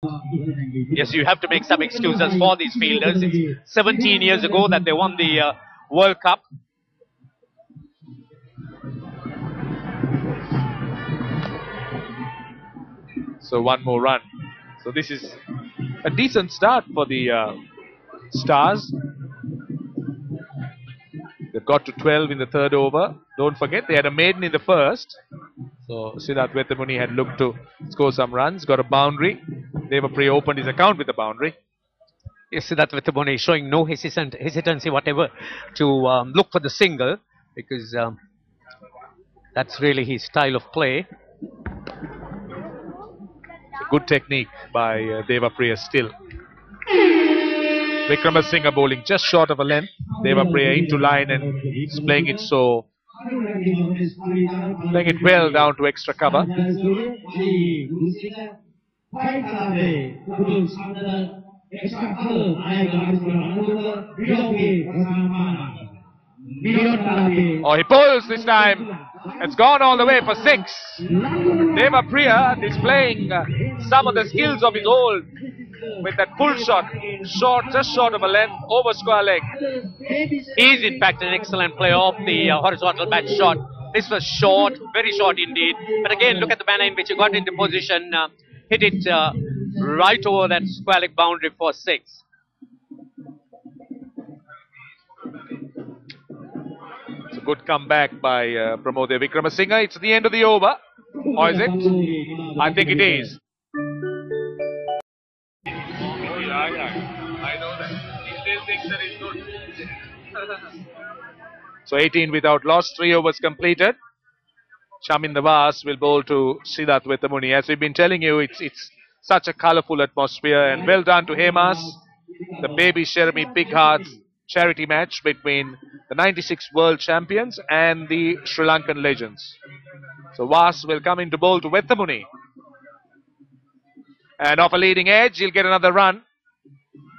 Yes, you have to make some excuses for these fielders. It's 17 years ago that they won the World Cup. So one more run. So this is a decent start for the Stars. They've got to 12 in the third over. Don't forget they had a maiden in the first. So Siddharth Vethamuni had looked to score some runs, got a boundary. Deva Priya opened his account with a boundary. Yes, Siddharth Vethamuni showing no hesitancy whatever to look for the single, because that's really his style of play. Good technique by Deva Priya still. Vikramasinghe bowling just short of a length. Deva Priya into line and he's playing it well down to extra cover. Oh, he pulls this time. It's gone all the way for 6. Deva Priya displaying some of the skills of his old with that pull shot, just short of a length, over square leg. He's in fact an excellent player of the horizontal bat shot. This was short, very short indeed. But again, look at the manner in which he got into position, hit it right over that square leg boundary for 6. It's a good comeback by Pramod Vikramasinghe. It's the end of the over. Or is it? I think it is. I know that. He still thinks that it's good. So 18 without loss, 3 overs completed. Shamin Nawaz will bowl to Siddharth Vethamuni. As we've been telling you, it's such a colourful atmosphere, and well done to Hemas. The Baby Sherami Big Hearts charity match between the 96 world champions and the Sri Lankan legends. So Vas will come in to bowl to Vethamuni. And off a leading edge, he'll get another run.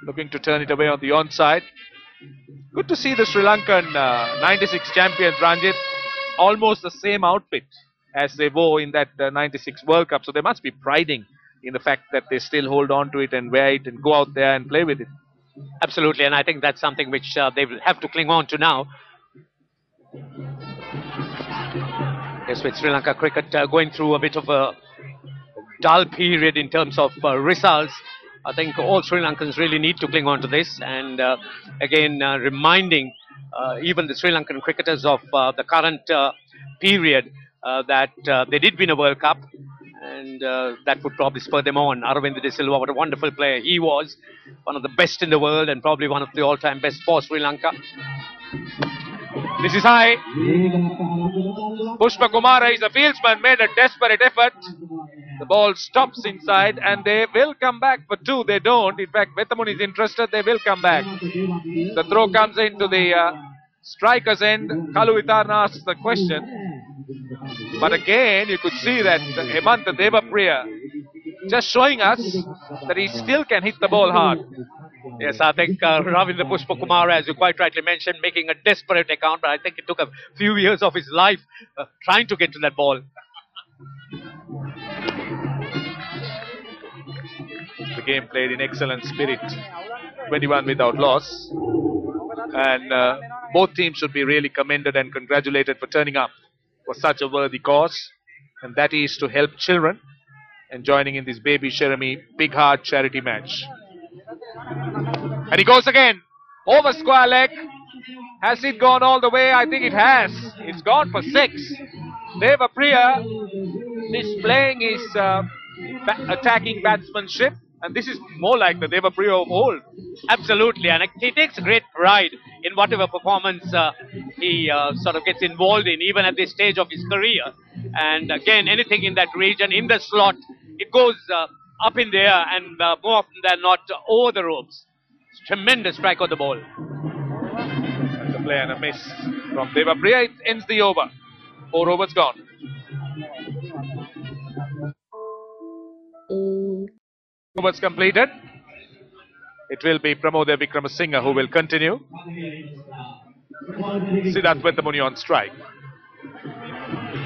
Looking to turn it away on the onside. Good to see the Sri Lankan 96 champions, Ranjit, almost the same outfit as they wore in that 96 World Cup. So they must be priding in the fact that they still hold on to it and wear it and go out there and play with it. Absolutely, and I think that's something which they will have to cling on to now. Yes, with Sri Lanka cricket going through a bit of a dull period in terms of results, I think all Sri Lankans really need to cling on to this, and again reminding even the Sri Lankan cricketers of the current period that they did win a World Cup, and that would probably spur them on. Aravind De Silva, what a wonderful player he was, one of the best in the world and probably one of the all-time best for Sri Lanka. This is high. Pushpa Kumara is a fieldsman, made a desperate effort. The ball stops inside and they will come back for 2. They don't. In fact, Vethamuni is interested. They will come back. The throw comes into the striker's end. Kalu Vitarna asks the question. But again, you could see that Hemanta Deva Priya just showing us that he still can hit the ball hard. Yes, I think Ravindra Pushpakumar, as you quite rightly mentioned, making a desperate account, but I think it took a few years of his life trying to get to that ball. The game played in excellent spirit, 21 without loss, and both teams should be really commended and congratulated for turning up for such a worthy cause, and that is to help children and joining in this Baby Sherami Big Heart charity match. And he goes again, over square leg. Has it gone all the way? I think it has. It's gone for 6. Deva Priya displaying his attacking batsmanship, and this is more like the Deva Priya of old. Absolutely, and he takes great pride in whatever performance he sort of gets involved in, even at this stage of his career. And again, anything in that region, in the slot, it goes up in the air and more often than not over the ropes. It's tremendous strike on the ball. That's a play and a miss from Deva Priya. It ends the over. 4 overs gone. Overs completed. It will be Pramod Vikramasinghe who will continue. Siddharth Vethamuni on strike.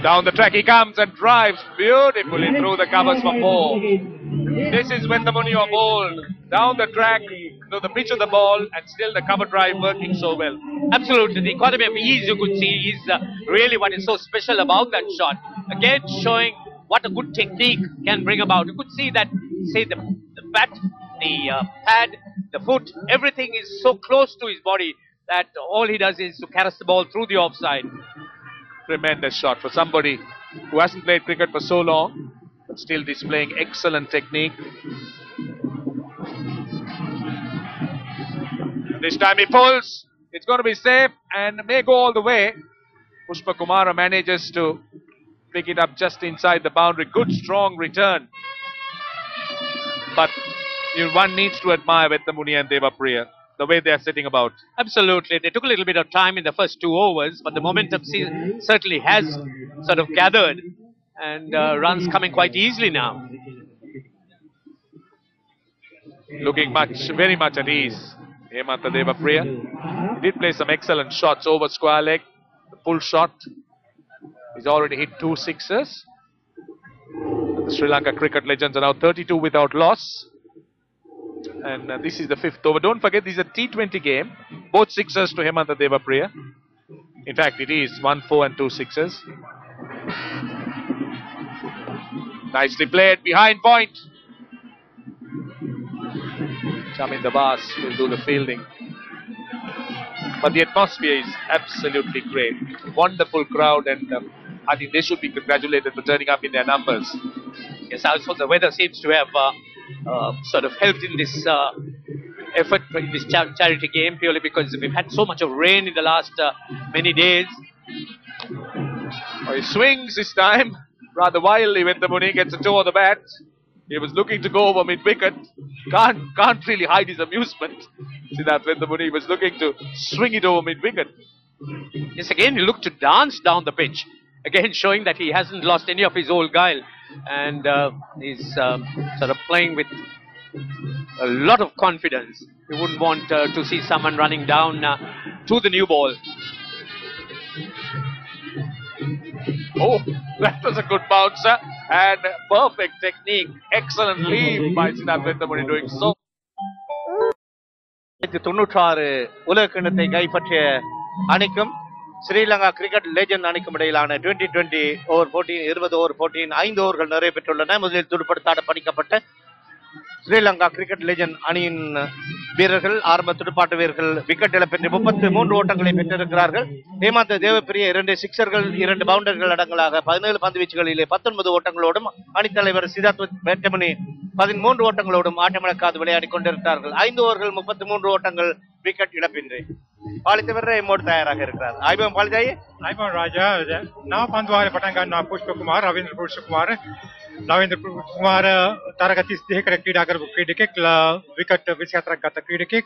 Down the track he comes and drives beautifully through the covers for 4. This is when the Muni are bowled down the track to the pitch of the ball, and still the cover drive working so well. Absolutely, the economy of ease you could see is really what is so special about that shot. Again, showing what a good technique can bring about. You could see that, say, the bat, the pad, the foot, everything is so close to his body that all he does is to caress the ball through the offside. Tremendous shot for somebody who hasn't played cricket for so long, but still displaying excellent technique. This time he pulls. It's going to be safe and may go all the way. Pushpa Kumara manages to pick it up just inside the boundary. Good strong return. But one needs to admire Vettamuni and Devapriya, the way they are sitting about. Absolutely. They took a little bit of time in the first 2 overs, but the momentum certainly has sort of gathered, and runs coming quite easily now. Looking very much at ease, Hemanta Devapriya. He did play some excellent shots over square leg. The pull shot. He's already hit 2 sixes. The Sri Lanka cricket legends are now 32 without loss. And this is the 5th over. Don't forget, this is a T20 game. Both sixes to Hemanta Devapriya. In fact, it is 1 4 and 2 sixes. Nicely played behind point. Chamin Dabas will do the fielding. But the atmosphere is absolutely great. Wonderful crowd, and I think they should be congratulated for turning up in their numbers. Yes, also the weather seems to have sort of helped in this effort in this charity game, purely because we've had so much of rain in the last many days. He swings this time rather wildly when the Muni gets a toe of the bat. He was looking to go over mid-wicket. Can't really hide his amusement. See that when the Muni was looking to swing it over mid-wicket. Yes, again he looked to dance down the pitch. Again showing that he hasn't lost any of his old guile. And he's sort of playing with a lot of confidence. You wouldn't want to see someone running down to the new ball. Oh, that was a good bouncer and perfect technique. Excellent lead by Siddharth Vettamuni doing so. 96 உலக கிண்ணத்தை கைப்பற்றிய அணிக்கும் Sri Lanka cricket legend அணிக்கும் இடையிலான 2020 over 14 20 over 14 5 ஓவர்கள் நிறைவு பெற்றுள்ளன. முதலில் துடுப்படுத்தாட பணிக்கப்பட்ட ஸ்ரீலங்கா கிரிக்கெட் லெஜண்ட் அணியின் வீரர்கள், ஆரம்ப துடுப்பாட்ட வீரர்கள் விக்கெட் இழப்பின்றி 33 ஓட்டங்களை பெற்றிருக்கிறார்கள். ஹேமந்த தேவப்பிரிய 2 சிக்சர்கள் 2 பவுண்டர்கள் அடங்கலாக 17 பந்து வீச்சுகளிலே 19 ஓட்டங்களோடும், அணித்தலைவர் சித்தார்த் வெட்டமணி 13 ஓட்டங்களோடும் ஆட்டமிழக்காது விளையாடி கொண்டிருக்கிறார்கள். 5 ஓவர்கள் 33 ஓட்டங்கள் விக்கெட் இழப்பின்றி. පාලිතවර එමෝඩ් තයාරක් இருக்கிறார். ආයිබෝන් පාලිතයි. ආයිබෝන් රාජා. නව පන්දුවාරේ පටන් ගන්නවා පුෂ්ප කුමාර, රවීන්ද්‍ර පුෂ්ප කුමාර. රවීන්ද්‍ර කුමාර තරග 32කට ක්‍රීඩා කරපු ක්‍රීඩකෙක්, විකට් 24ක් ගත ක්‍රීඩකෙක්.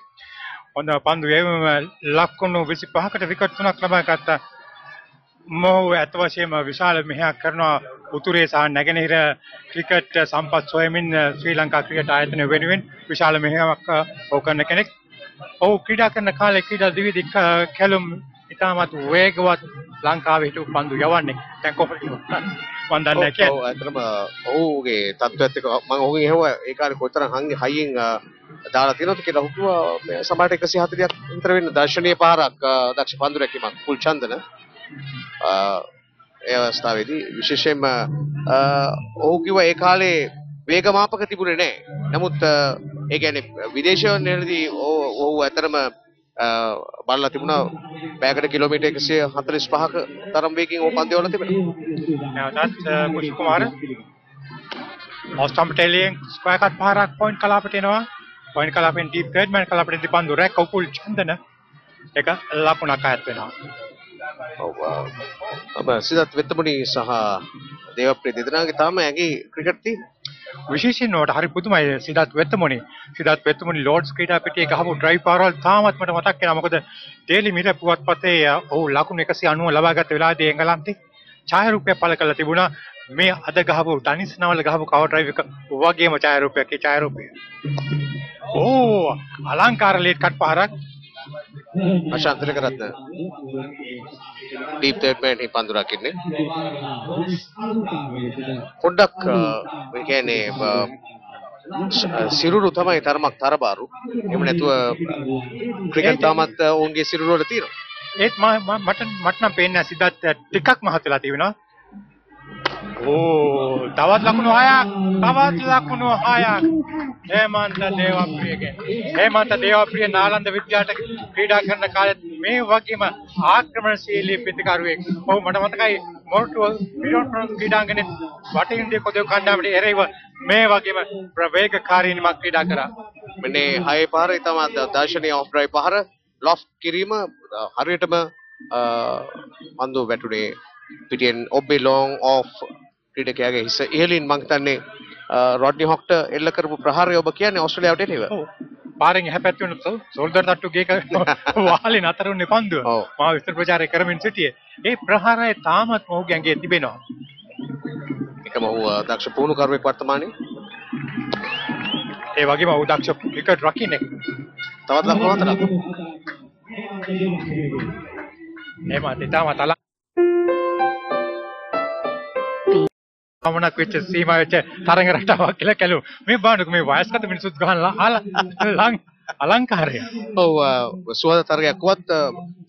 හොඳ පන්දු වේගම ලක්කුණු 25කට විකට් 3ක් ලබා ගත්තා. මොහු අත වශයෙන්ම විශාල මෙහෙයක් කරනවා උතුරේ සහ නැගෙනහිර ක්‍රිකට් සම්පත් සොයමින් ශ්‍රී ලංකා ක්‍රිකට් ආයතනය වෙනුවෙන් විශාල මෙහෙයක් කරන කෙනෙක්. ඔහු ක්‍රීඩා කරන කාලේ ක්‍රීඩා දිවිදි කැලුම් ඉතාමත් වේගවත් ලංකාවේ හිටපු පන්දු යවන්නේ. දැන් කොහොමද මම දන්නේ නැහැ. ඔව් අතරම ඔහුගේ තත්ත්වයත් එක්ක මම ඔහුගෙන් ඇහුවා ඒ කාලේ කොතරම් හයියෙන් දාලා තියෙනවද කියලා. ඔහු කිව්වා සමහරට 140ක් විතර වෙන දර්ශනීය පාරක් දක්ෂ පන්දු රැකීමක් කුල් චන්දන ඒ අවස්ථාවේදී විශේෂයෙන්ම ඔහු කිව්වා ඒ කාලේ වේග මාපක තිබුණේ නැහැ. නමුත් ඒ කියන්නේ විදේශවලදී ඔහු ඇතරම බලලා තිබුණා පැයකට කිලෝමීටර් 145ක තරම් වේගකින් ඔහු පන්දු වල තිබෙනවා. නැවතත් පුෂ්ප කුමාර ඔස්ටම් ටෙලියෙන් ස්ක්වයර් කට් පාරක් පොයින්ට් කලාපට එනවා. පොයින්ට් කලාපෙන් ඩීප් ග්‍රේඩ්මන් කලාපට දී පන්දු රැක උපුල් චන්දන එක ලකුණක් අයත් වෙනවා. ඔව් සිද්ධාර්ථ වෙත්තමුණි සහ දේවප්‍රිය දෙදෙනාගේ තාම ඇගේ ක්‍රිකට් තියෙන විශේෂයෙන් නෝට හරි පුදුමයි සිද්ධාර්ථ වෙත්තමුණි ලෝඩ්ස් ක්‍රීඩා පිටියේ ගහපු ඩ්‍රයිව් පාරවල් තාමත් මට මතක් වෙනවා. මොකද ඩේලි මිරර් පුවත්පතේ ඔහු ලකුණු 190 ලබාගත් වෙලාවේදී එංගලන්තේ ඡායාරූපයක් පළ කරලා තිබුණා. මේ අද ගහපු ඩනිස් නවල ගහපු කවර් ඩ්‍රයිව් එක වගේම ඡායාරූපයක්. ඒ ඡායාරූපය අලංකාර ලේට් කට් පාරක්. අශාන්තර කරත්න ඩීප් තර්ඩ් මෑන් හි පන්දු රකින්නේ පොඩ්ඩක් ඒ කියන්නේ සිරුරු තමයි තරමක් තරබාරු. එහෙම නැතුව ක්‍රිකට් තාමත් ඔවුන්ගේ සිරුරු වල තියෙනවා. ඒත් මට නම් පේන්නේ සිද්ධාර්ථ ටිකක් මහත් වෙලා තියෙනවා. ඕ තවත් ලකුණු 6ක් හේමන්ත දේවප්‍රිය නාලන්ද විද්‍යාලයට ක්‍රීඩා කරන කාලෙත් මේ වගේම ආක්‍රමණශීලී ප්‍රතිකාරුවෙක්. ඔව් මට මතකයි මොරටුව විරෝධ ක්‍රීඩාංගණයේ වටේින්දී කොදේ කණ්ඩායමට එරෙහිව මේ වගේම ප්‍රවේගකාරීනිමක් ක්‍රීඩා කරා. මේ 6 පහර තමයි දර්ශනීය ඔෆ් ඩ්‍රයිව් පහර ලොෆ් කිරීම හරියටම පන්දු වැටුනේ පිටින් ඔබ්බේ ලොං ඔෆ් ක්‍රීඩකයාගේ හිස ඉහළින් මං හිතන්නේ රොඩ්නි හොක්ට එල්ල කරපු ප්‍රහාරය ඔබ කියන්නේ ඕස්ට්‍රේලියාවට එනේව. ඔව්. පාරෙන් එහා පැත්තේ වුණත් සෝල්ඩර් තට්ටු ගේක වාලේ නතර වුණේ පන්දුව. මා විස්තර ප්‍රචාරය කරමින් සිටියේ. ඒ ප්‍රහාරය තාමත් මොහුගේ ඇඟේ තිබෙනවා. එකම ඔහු දක්ෂ පුහුණුකරුවෙක් වර්තමානයේ. ඒ වගේම ඔහු දක්ෂ ක්‍රිකට් රකින්නෙක්. තවත් ලකුණු 4ක්. එහමත් තාමත් අමනක් වෙච්ච සීමා වෙච්ච තරඟ රටාවක් කියලා කැලු. මේ බානුක මේ වයස්ගත මිනිසුත් ගහලා අලංකාරය. ඔව් සුවද තරගයක්වත්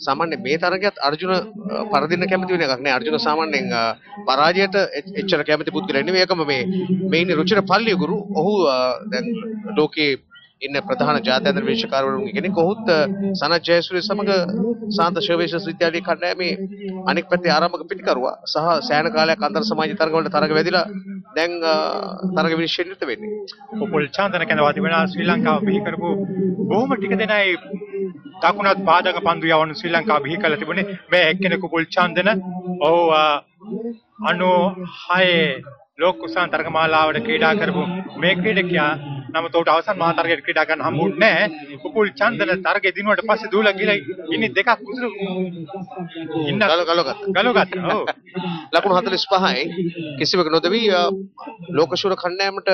සාමාන්‍ය මේ තරගයත් අර්ජුන පරදින්න කැමති වෙන එකක් නෑ. අර්ජුන සාමාන්‍යයෙන් පරාජයට එච්චර කැමති පුද්ගලයෙක් නෙවෙයි. ඒකම මේ ඉන්නේ රුචිර පල්ලියගුරු. ඔහු දැන් ලෝකේ ඉන්න ප්‍රධාන ජාත්‍යන්තර විශ්වකාරවරුන්ගේ කෙනෙක්. ඔහුත් සනත් ජයසූරිය සමග සාන්ත ශිවවිශ්ව විද්‍යාලයේ කණ්ඩායමේ අනෙක් පැත්තේ ආරම්භක පිටිකරුවා සහ සෑහෙන කාලයක් අන්තර් සමාජ තරගවලට තරග වැදිලා දැන් තරග විනිශ්චය නිරත වෙන්නේ. උපුල් චන්දන කැඳවා තිබෙනවා ශ්‍රී ලංකාව බිහි කරපු බොහොම ටික දෙනයි දකුණත් බාධක පන්දු යවන ශ්‍රී ලංකාව බිහි කරලා තිබුණේ. මේ එක්කෙනෙකු උපුල් චන්දන ඔව් 96 ලෝක කුසාන් තරගමාලාවට ක්‍රීඩා කරපු මේ ක්‍රීඩකයා නමුත් උට අවසන් මහා තරගයට ක්‍රීඩා කරන්න හම්බුනේ නැහැ. උපුල් චන්දන තරගෙ දිනුවට පස්සේ දූලා ගිහලා ඉන්නේ දෙකක් උතුරු ඉන්න ගලගත්ත. ඔව්. ලකුණු 45යි කිසිවක නොදවි ලෝකශූර කණ්ඩායමට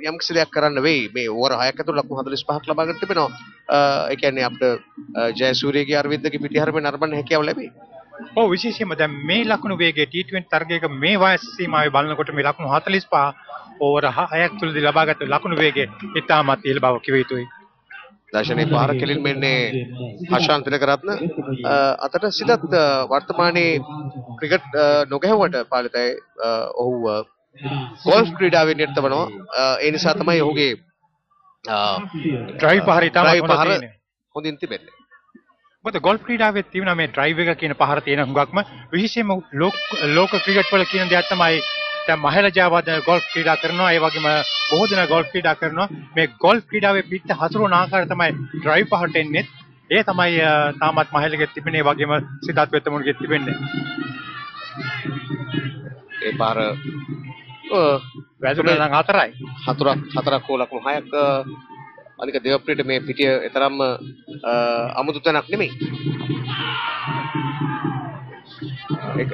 යම් කිසි දෙයක් කරන්න වෙයි. මේ ඕවර 6ක් ඇතුළත ලකුණු 45ක් ලබා ගන්න තිබෙනවා. ඒ කියන්නේ අපිට ජයසූරියගේ අරවින්දගේ පිටිහරමේ නරඹන්න හැකියාව ලැබෙයි. ඔව් විශේෂයෙන්ම දැන් මේ ලකුණු වේගයේ T20 තරගයක මේ වයස සීමාවේ බලනකොට මේ ලකුණු 45 ඕවර 6ක් තුලදී ලබාගත් ලකුණු වේගය ඉතාමත් ඉහළ බව කිව යුතුයි. දර්ශනයේ පාර කෙලින් මෙන්නේ හෂාන් තිලකරත්න අතට සිදත් වර්තමානයේ ක්‍රිකට් නොගැහුවට පාලිතයි ඔහු ගෝල්ෆ් ක්‍රීඩාවේ නිරත වෙනවා. ඒ නිසා තමයි ඔහුගේ ඩ්‍රයිව් පහර ඉතාමත් හොඳින් තිබෙන්නේ. මොකද ගෝල්ෆ් ක්‍රීඩාවේ තියෙන මේ ඩ්‍රයිව් එක කියන පහර තියෙන හුඟක්ම විශේෂයෙන්ම ලෝක ක්‍රිකට් වල කියන දෙයක් තමයි දැන් මහල ජයවර්ධන ගෝල්ෆ් ක්‍රීඩා කරනවා. ඒ වගේම බොහෝ දෙනා ගෝල්ෆ් ක්‍රීඩා කරනවා. මේ ගෝල්ෆ් ක්‍රීඩාවේ පිට හසුරුවන ආකාරය තමයි ඩ්‍රයිව් පහරට එන්නේ. ඒ තමයි තාමත් මහලගේ තිබෙන්නේ. ඒ වගේම සිතාත් වෙත්තමුණගේ තිබෙන්නේ. ඒ පාර වැදුනා නම් 4යි. 4ක් හෝ ලකුණු 6ක් අනික දේවප්‍රියට මේ පිටිය තරම්ම අමුතු තැනක් නෙමෙයි.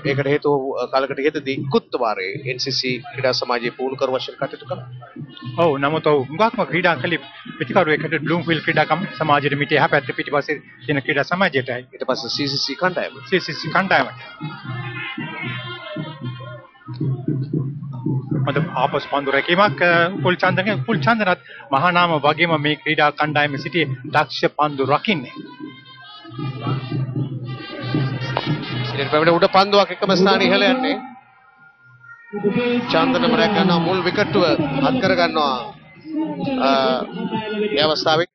ඒකට හේතුව කාලකට ඉහතදී ඉක්ුත් වාරේ NCC ක්‍රීඩා සමාජයේ පුහුණුකරු වශයෙන් කටයුතු කළා. ඔව් නමුත් ඔව් හුඟක්ම ක්‍රීඩා කලේ පිටිකරුවෙකුට බ්ලූම්ෆීල්ඩ් ක්‍රීඩා සමාජයේ මිට එහා පැත්තේ පිටිපස්සේ තියෙන ක්‍රීඩා සමාජයටයි. ඊට පස්සේ CCC කණ්ඩායම. මත ආපස් පන්දු රැකීමක් උපුල් චන්දනත් මහා නාම වගේම මේ ක්‍රීඩා කණ්ඩායමේ සිටි දක්ෂ පන්දු රකින්නේ. ඊට පස්සේ උඩ පන්දුවක් එකම ස්ථානයේ ඉහළ යන්නේ. චන්දනම රැක ගන්නවා මුල් විකට්ටුව හත් කර ගන්නවා. මේ අවස්ථාවේ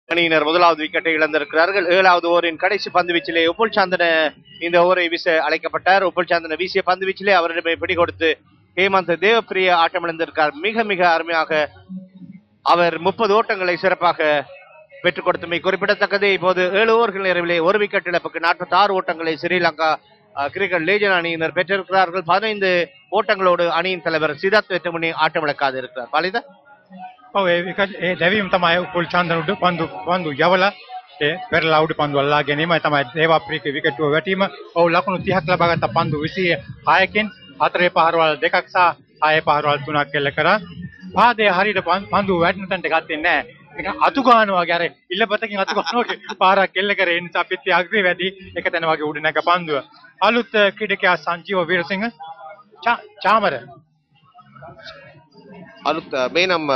அணியினர் முதலாவது விக்கெட்டை இழந்திருக்கிறார்கள். 7வது ஓவரின் கடைசி பந்து வீச்சிலே உப்புல் சந்தன இந்த ஓவரை வீச அழைக்கப்பட்டார். உப்புல் சந்தன வீசிய பந்து வீச்சிலே அவரிடமே பிடி கொடுத்து ஹேமந்த் தேவப்பிரிய ஆட்டமிழந்திருக்கார். மிக மிக அருமையாக அவர் 30 ஓட்டங்களை சிறப்பாக பெற்றுக் கொடுத்தமை குறிப்பிடத்தக்கது. இப்போது 7 ஓவர்கள் நிறைவிலே ஒரு விக்கெட் இழப்புக்கு 46 ஓட்டங்களை ஸ்ரீலங்கா கிரிக்கெட் லேஜன் அணியினர் பெற்றிருக்கிறார்கள். 15 ஓட்டங்களோடு அணியின் தலைவர் சிதார்த் வெட்டமுனி ஆட்டமிழக்காது இருக்கிறார். பாலிதா ඔව් ඒ දැවීම තමයි උපුල් චන්දන උඩ පන්දු යවලා ඒ පෙරලා උඩ පන්දු අල්ලා ගැනීමයි තමයි දේවාප්‍රියගේ විකට්ටුව වැටීම. ඔව් ලකුණු 30ක් ලබාගත්ත පන්දු 26කින් 4 පහරවල් 2ක් සහ 6 පහරවල් 3ක් එල්ල කරා. පාදයේ හරියට පන්දු වැටෙන තැනට ගත්තේ නැහැ. ඒක අතු ගන්නවා වගේ අර ඉල්ලපතකින් අතු ගන්නවා වගේ පාරක් එල්ල කරේ. ඒ නිසා පිටේ අග්‍රේ වැඩි එක තැන වගේ උඩ නැග පන්දුව. අලුත් ක්‍රීඩකයා සංජීව වීරසිංහ චාමර අලුත් මේ නම්